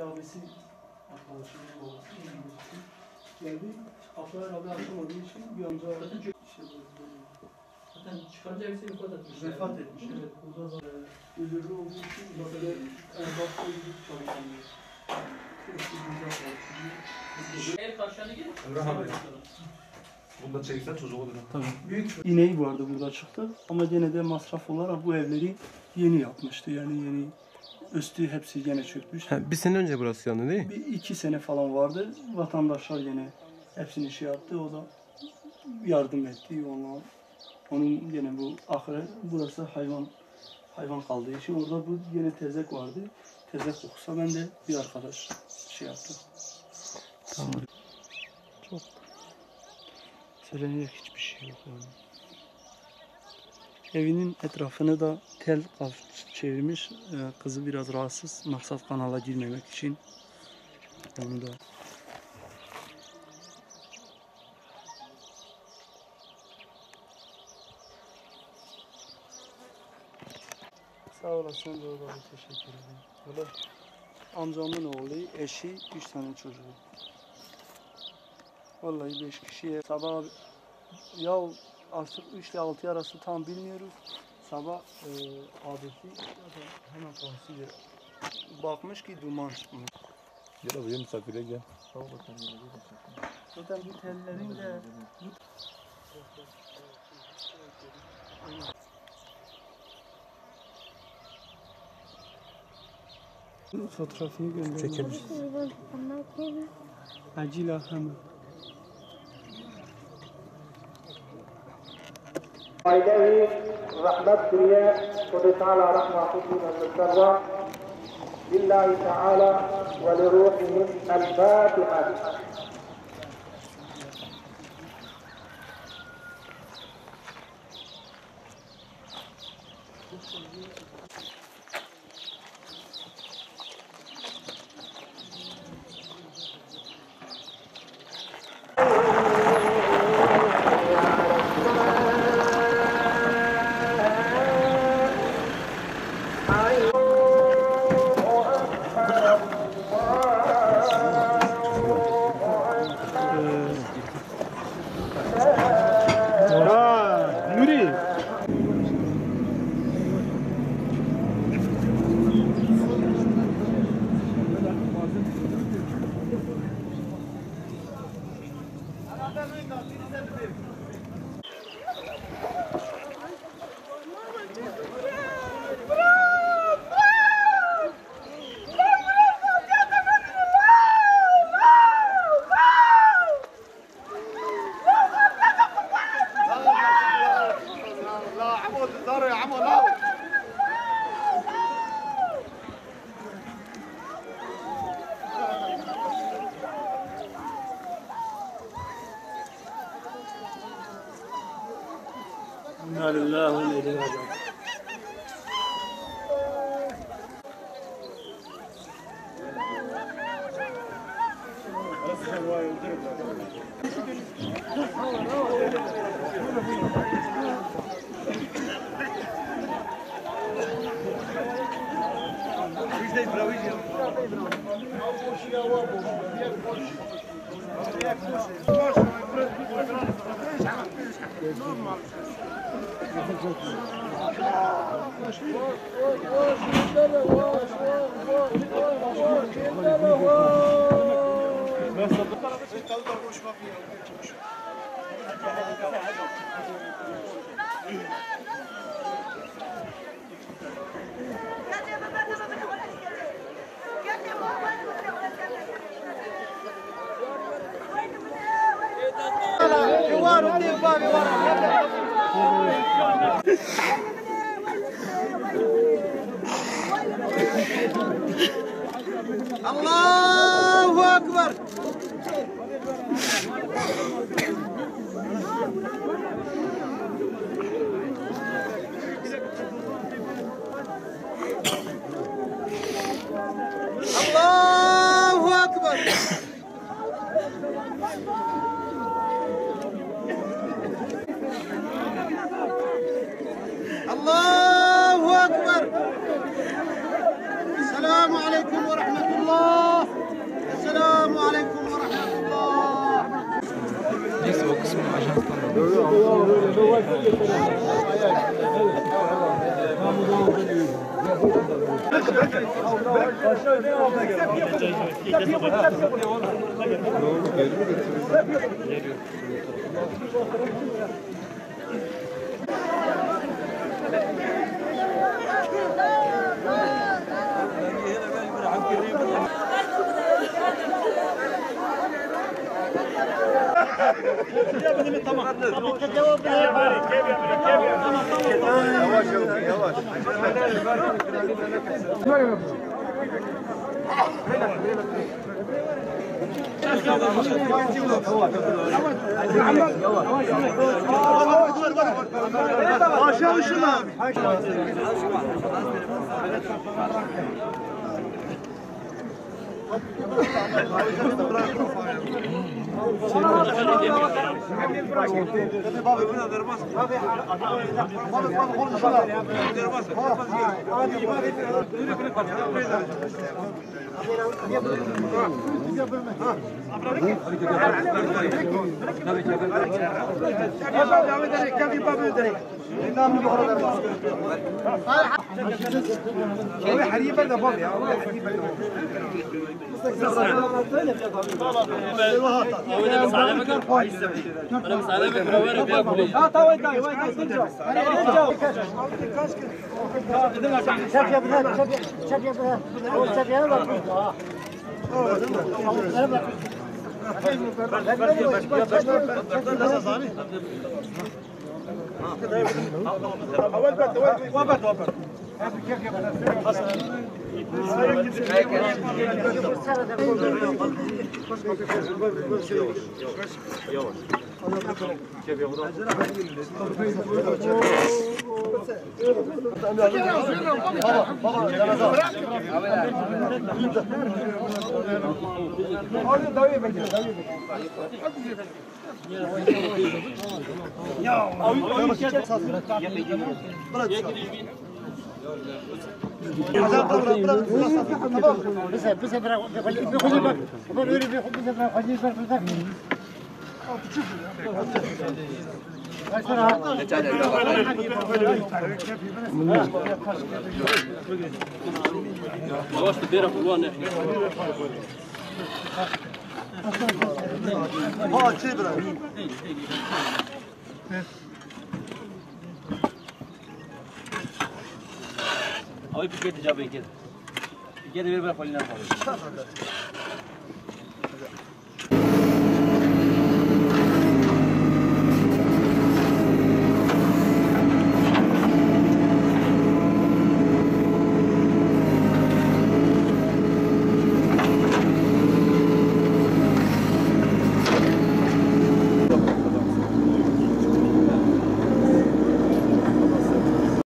abisi arkadaşının babası geldi. Kapılar herhalde açılmadığı için bir anda işte zaten çıkarınca hepsi vefat etmiş. Vefat etmiş. Evet. Burada da ölürlü olduğu için uzakta erbapta gidip çalışamıyor. Eğer karşına gir. Emrah abi. Bunu da çeksen çocuk olur. Tabii. Büyük ineği vardı burada çıktı ama gene de masraf olarak bu evleri yeni yapmıştı. Yani yeni üstü hepsi gene çökmüş. Bir sene önce burası yandı değil mi? Bir 2 sene falan vardı. Vatandaşlar gene hepsini şey yaptı. O da yardım etti. Onun gene bu ahire burası hayvan kaldığı için orada bu yine tezek vardı. Tezek okusa ben de bir arkadaş şey yaptı. Tamam. Çok söylenecek hiçbir şey yok yani. Evinin etrafını da tel çevirmiş. Kızı biraz rahatsız. Maksat kanala girmemek için. Onu da sağ olasın Doğru abi, teşekkür ederim. Böyle amcamın oğlu, eşi, 3 tane çocuğu. Vallahi 5 kişiye sabah ya artık 3 ile 6 arası tam bilmiyoruz. Sabah abisi hemen karşıya bakmış ki duman çıkmış. Gel abi misafire gel. Zaten bu tellerin de fotoğrafını gönderdim. Çekelim. Acilen hemen. عليه رحمة الدنيا قد تعالى رحمة حسنا مسترة لله تعالى ولروحهم الفاتحة. İnna lillahi ve inna ileyhi raciun. الله أكبر. الله أكبر. الله أكبر. السلام عليكم ورحمة الله. Aşağı şuna. Abi bir kedi cevabı kedi. Kedi ver ben faline yapalım.